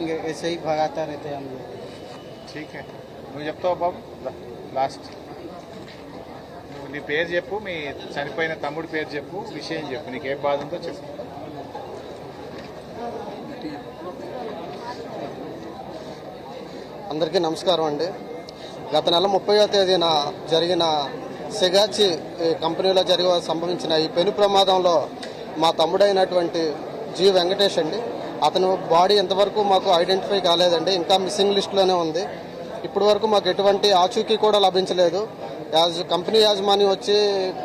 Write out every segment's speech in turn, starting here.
ऐसे ही भगाता रहते हैं हम लोग। ठीक है నువ్వు చెప్తావు బాబు లాస్ట్ నువ్వు నీ పేరు చెప్పు మీ చనిపోయిన తమ్ముడి పేరు చెప్పు విషయం చెప్పు నీకు ఏం బాధ ఉందో చెప్పు అందరికీ నమస్కారం అండి. గత నెల 30వ తేదీన జరిగిన సెగాచి కంపెనీలో సంభవించిన ఈ పెను ప్రమాదంలో మా తమ్ముడైనటువంటి జి వెంకటేష్ అండి. అతను బాడీ ఎంతవరకు మాకు ఐడెంటిఫై కాలేదండి, ఇంకా మిస్సింగ్ లిస్టులోనే ఉంది. ఇప్పటి వరకు మాకు ఎటువంటి ఆచూకీ కూడా లభించలేదు. కంపెనీ యాజమాన్యం వచ్చి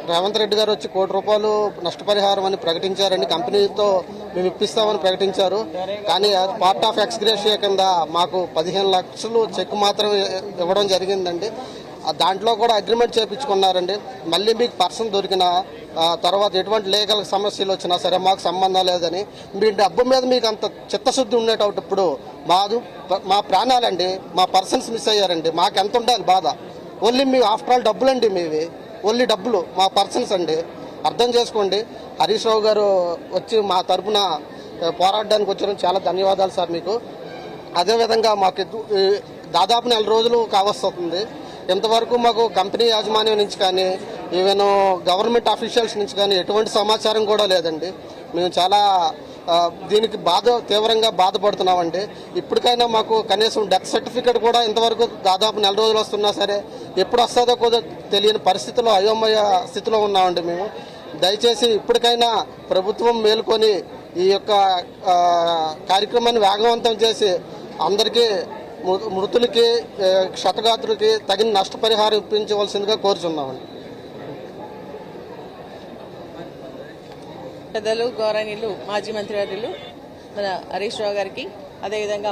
రేవంత్ రెడ్డి గారు వచ్చి ₹1 నష్టపరిహారం అని ప్రకటించారండి. కంపెనీతో మేము ఇప్పిస్తామని ప్రకటించారు. కానీ పార్ట్ ఆఫ్ ఎక్స్గ్రేషియా కింద మాకు 15 లక్షలు చెక్ మాత్రం ఇవ్వడం జరిగిందండి. దాంట్లో కూడా అగ్రిమెంట్ చేయించుకున్నారండి. మళ్ళీ మీకు పర్సన్ దొరికిన తర్వాత ఎటువంటి లీగల్ సమస్యలు వచ్చినా సరే మాకు సంబంధం లేదని, మీ డబ్బు మీద మీకు అంత చిత్తశుద్ధి ఉండేటప్పుడు మా ప్రాణాలండి, మా పర్సన్స్ మిస్ అయ్యారండి. మాకు ఎంత ఉండాలి బాధ? ఓన్లీ మీ ఆఫ్టర్ ఆల్ డబ్బులండి, మీవి ఓన్లీ డబ్బులు, మా పర్సన్స్ అండి. అర్థం చేసుకోండి. హరీష్ రావు గారు వచ్చి మా తరఫున పోరాడడానికి వచ్చారు. చాలా ధన్యవాదాలు సార్ మీకు. అదేవిధంగా మాకు దాదాపు 4 రోజులు కావస్తుంది. ఇంతవరకు మాకు కంపెనీ యాజమాన్యం నుంచి కానీ ఈవెన్ గవర్నమెంట్ అఫీషియల్స్ నుంచి కానీ ఎటువంటి సమాచారం కూడా లేదండి. మేము చాలా దీనికి తీవ్రంగా బాధపడుతున్నామండి. ఇప్పటికైనా మాకు కనీసం డెత్ సర్టిఫికేట్ కూడా ఇంతవరకు దాదాపు 4 రోజులు వస్తున్నా సరే ఎప్పుడు వస్తుందో కూడా తెలియని పరిస్థితిలో, అయోమయ స్థితిలో ఉన్నామండి మేము. దయచేసి ఇప్పటికైనా ప్రభుత్వం మేలుకొని ఈ యొక్క కార్యక్రమాన్ని వేగవంతం చేసి అందరికీ మృతులకి క్షతగాత్రులకి తగిన నష్టపరిహారం ఇప్పించవలసిందిగా కోరుచున్నామండి. పెద్దలు, గౌరవనీయులు మాజీ మంత్రివర్యులు మన హరీష్ రావు గారికి, అదేవిధంగా